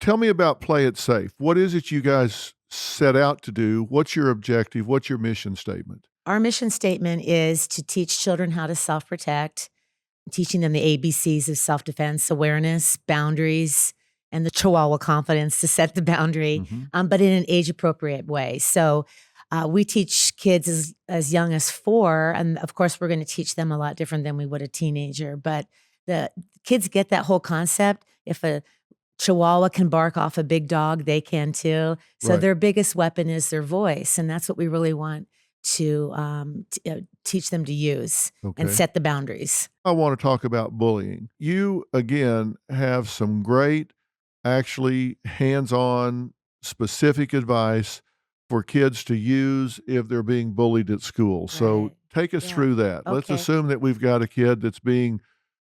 Tell me about Play It Safe. What is it you guys set out to do? What's your objective? What's your mission statement? Our mission statement is to teach children how to self-protect, teaching them the ABCs of self-defense, awareness, boundaries, and the Chihuahua confidence to set the boundary, Mhm. but in an age-appropriate way. So we teach kids as young as 4, and of course, we're going to teach them a lot different than we would a teenager. But the kids get that whole concept. If a Chihuahua can bark off a big dog, they can too. So Right. their biggest weapon is their voice, and that's what we really want to teach them to use and Okay. set the boundaries. I want to talk about bullying. You, again, have some great, actually hands on, specific advice for kids to use if they're being bullied at school. So Right. take us Yeah. through that. Let's Okay. assume that we've got a kid that's being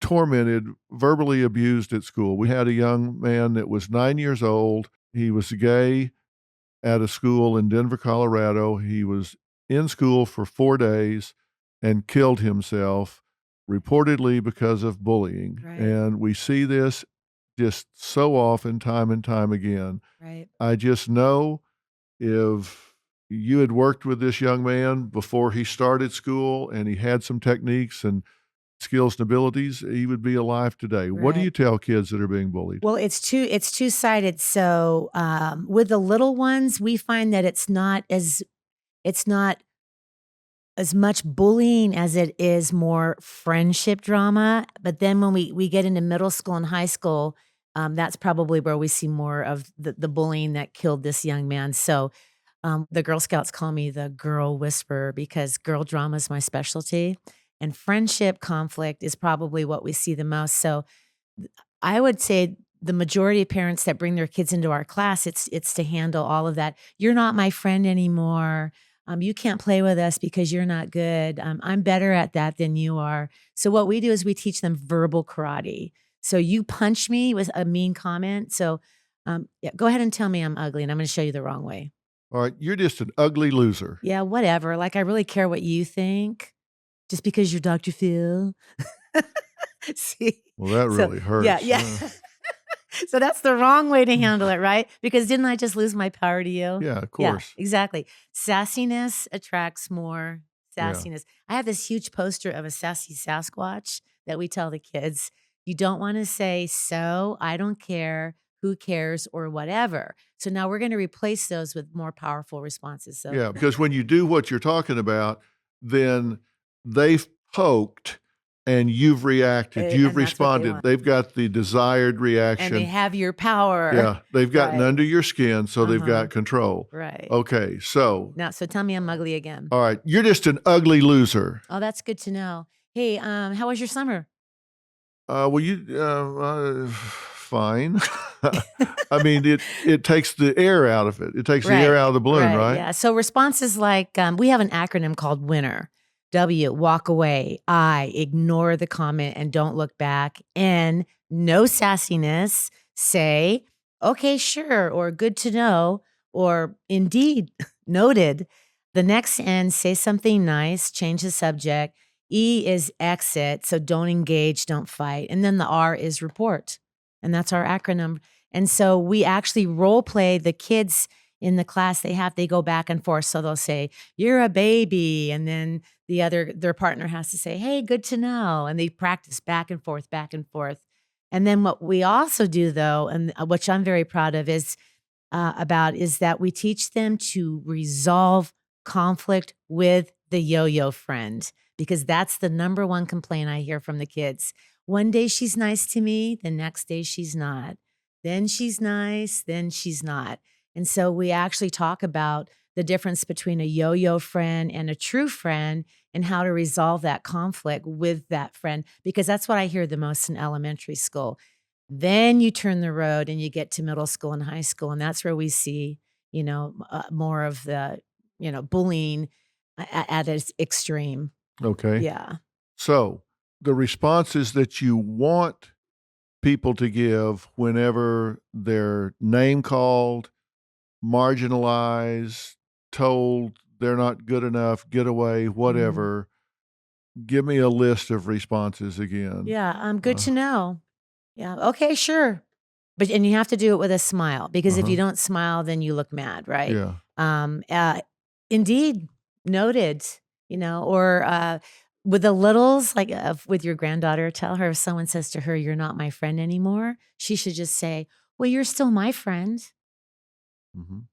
tormented, verbally abused at school. We had a young man that was 9 years old. He was gay at a school in Denver, Colorado. He was in school for 4 days and killed himself, reportedly because of bullying. Right. And we see this just so often, time and time again. Right. I just know if you had worked with this young man before he started school and he had some techniques and skills and abilities, he would be alive today. What do Right. you tell kids that are being bullied? Well, it's two-sided. So with the little ones, we find that it's not as much bullying as it is more friendship drama. But then when we get into middle school and high school, that's probably where we see more of the bullying that killed this young man. So the Girl Scouts call me the girl whisperer because girl drama is my specialty. And friendship conflict is probably what we see the most. So I would say the majority of parents that bring their kids into our class, it's to handle all of that. You're not my friend anymore. You can't play with us because you're not good. I'm better at that than you are. So what we do is we teach them verbal karate. So you punch me with a mean comment. So yeah, go ahead and tell me I'm ugly, and I'm going to show you the wrong way. All right, you're just an ugly loser. Yeah, whatever. Like I really care what you think, just because you're Dr. Phil. See? Well, that So really yeah, hurts. yeah. So that's the wrong way to handle it, right? Because didn't I just lose my power to you? Yeah, of Yeah, course. exactly. Sassiness attracts more Yeah. sassiness. I have this huge poster of a sassy Sasquatch that we tell the kids, you don't want to say so, I don't care, who cares, or whatever. So now we're going to replace those with more powerful responses. So Yeah, because when you do what you're talking about, then they've poked and you've reacted, you've and that's what they responded. want. They've got the desired And they reaction. have your power. Yeah, they've gotten Right. under your skin, so they've Uh-huh. got control. Right. Okay, so, Now, so tell me I'm ugly again. all right, you're just an ugly loser. Oh, that's good to know. Hey, how was your summer? Well, fine. I mean, it takes the air out of it. It takes the air Right, out of the balloon, right? yeah. So responses like, we have an acronym called WINNER. W, walk away. I, ignore the comment and don't look back. N, no sassiness. Say, okay, sure, or good to know, or indeed, noted. The next N, say something nice, change the subject. E is exit, so don't engage, don't fight. And then the R is report. And that's our acronym. And so we actually role play the kids in the class. They go back and forth. So they'll say, you're a baby. And then their partner has to say, hey, good to know. And they practice back and forth, back and forth. And then what we also do though, and which I'm very proud of is that we teach them to resolve conflict with the yo-yo friend, because that's the number one complaint I hear from the kids. One day she's nice to me, the next day she's not. Then she's nice, then she's not. And so we actually talk about the difference between a yo-yo friend and a true friend and how to resolve that conflict with that friend, because that's what I hear the most in elementary school. Then you turn the road and you get to middle school and high school, and that's where we see, more of the, bullying at its extreme. Okay. Yeah. So, the responses that you want people to give whenever they're name called, marginalized, told they're not good enough, get away, whatever. Give me a list of responses again. Yeah, good to know. Yeah, okay, sure. and you have to do it with a smile, because if you Uh-huh. don't smile, then you look mad, right? Yeah. Um, uh, Indeed, noted, or with the littles, like with your granddaughter, tell her if someone says to her, "You're not my friend anymore," she should just say, "Well, you're still my friend." Mhm.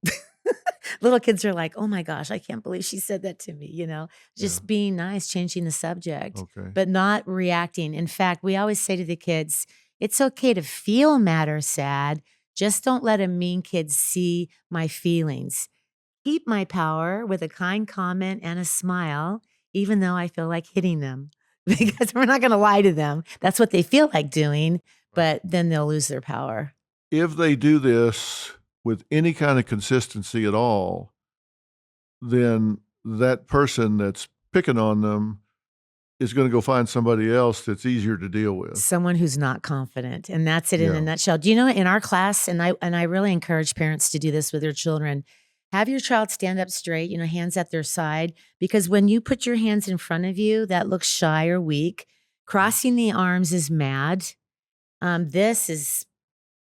Little kids are like, "Oh my gosh, I can't believe she said that to me," Yeah. just being nice, changing the subject, Okay. but not reacting. In fact, we always say to the kids, it's okay to feel mad or sad. Just don't let a mean kid see my feelings. Keep my power with a kind comment and a smile, even though I feel like hitting them, Mhm. because we're not going to lie to them. That's what they feel like doing, Right. but then they'll lose their power. If they do this with any kind of consistency at all, then that person that's picking on them is gonna go find somebody else that's easier to deal with. Someone who's not confident, and that's it in a Yeah. nutshell. Do you know, in our class, and I really encourage parents to do this with their children, have your child stand up straight, hands at their side, because when you put your hands in front of you, that looks shy or weak. Crossing the arms is mad. This is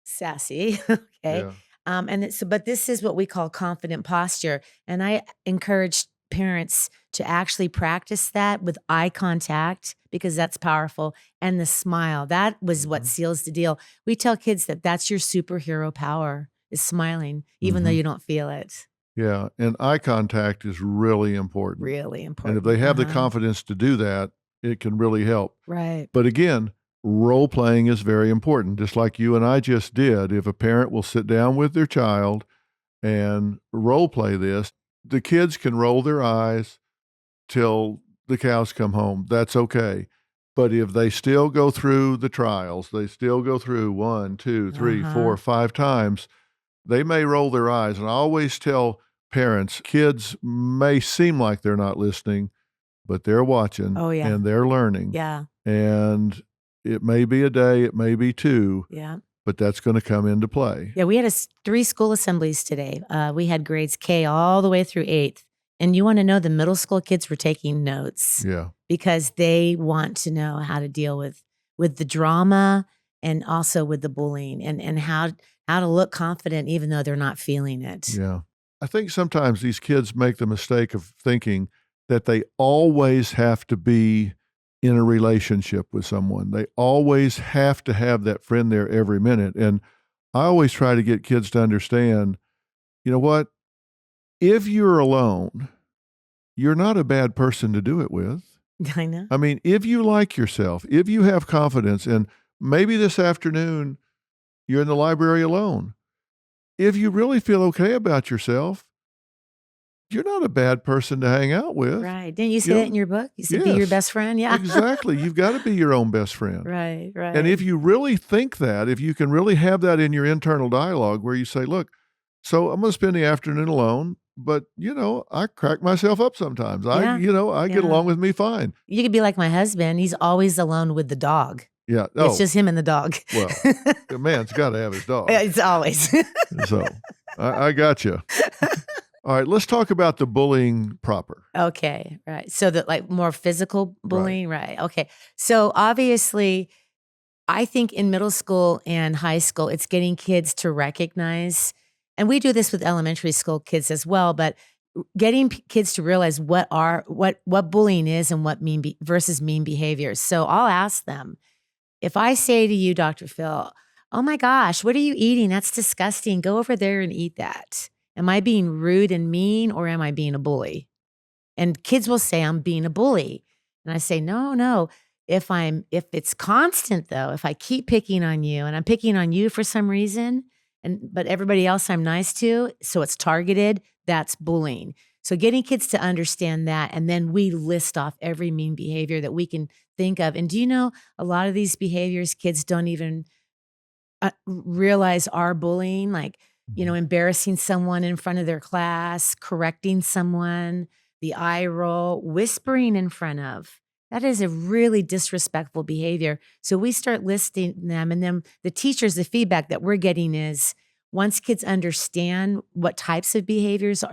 sassy, okay? Yeah. But this is what we call confident posture, and I encourage parents to actually practice that with eye contact, because that's powerful, and the smile. That was what Mhm. seals the deal. We tell kids that that's your superhero power, is smiling, even though Mhm. you don't feel it. Yeah, and eye contact is really important, Really and if they important. have the confidence to do that, it can really help. Right. But again, role playing is very important, just like you and I just did. If a parent will sit down with their child and role play this, the kids can roll their eyes till the cows come home. That's okay. But if they still go through the trials, they still go through 1, 2, 3, Uh-huh. 4, 5 times, they may roll their eyes. And I always tell parents, kids may seem like they're not listening, but they're watching Oh, yeah. and they're learning. Yeah. And it may be a day, it may be 2, Yeah. but that's gonna come into play. Yeah, we had 3 school assemblies today. We had grades K all the way through 8th, and you wanna know, the middle school kids were taking notes, Yeah. because they want to know how to deal with the drama, and also with the bullying, and how to look confident even though they're not feeling it. Yeah. I think sometimes these kids make the mistake of thinking that they always have to be in a relationship with someone. They always have to have that friend there every minute. And I always try to get kids to understand, you know what? If you're alone, you're not a bad person to do it with. I know. I mean, if you like yourself, if you have confidence, and maybe this afternoon you're in the library alone, if you really feel okay about yourself, you're not a bad person to hang out with. Right. Didn't you You say that know? in your book? You said, "Be your Yes, best friend?" Yeah. exactly. You've gotta be your own best friend. Right, And right. if you really think that, if you can really have that in your internal dialogue where you say, "Look, so I'm gonna spend the afternoon alone, but, I crack myself up sometimes. Yeah, I get yeah. along with me fine." You could be like my husband, he's always alone with the dog. Yeah. It's Oh, just him and the dog. well, the man's gotta have his Yeah, dog. it's always. So, I got you. All right, let's talk about the bullying proper. Okay, right. So that, like, more physical Right. bullying, right? Okay. So obviously, I think in middle school and high school, it's getting kids to recognize, and we do this with elementary school kids as well, but getting kids to realize what bullying is, and what versus mean behaviors. So I'll ask them, if I say to you, Dr. Phil, "Oh my gosh, what are you eating? That's disgusting. Go over there and eat that." Am I being rude and mean, or am I being a bully? And kids will say, "I'm being a bully." And I say, "No, no. If it's constant though, if I keep picking on you, and I'm picking on you for some reason, but everybody else I'm nice to, so it's targeted, that's bullying." So getting kids to understand that, and then we list off every mean behavior that we can think of. And do you know, a lot of these behaviors kids don't even realize are bullying, like, Mhm. embarrassing someone in front of their class, correcting someone, the eye roll, whispering in front of. That is a really disrespectful behavior. So we start listing them, and then the teachers, the feedback that we're getting is, once kids understand what types of behaviors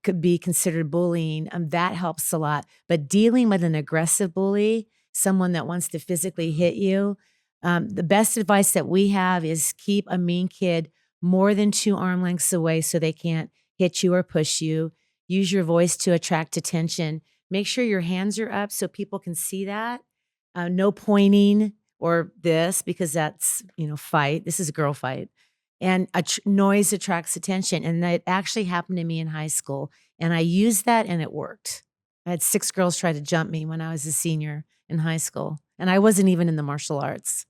could be considered bullying, that helps a lot. But dealing with an aggressive bully, someone that wants to physically hit you, The best advice that we have is keep a mean kid more than 2 arm lengths away so they can't hit you or push you. Use your voice to attract attention. Make sure your hands are up so people can see that. No pointing or this because that's, fight. This is a girl fight. And noise attracts attention. And that actually happened to me in high school. And I used that and it worked. I had 6 girls try to jump me when I was a senior in high school. And I wasn't even in the martial arts.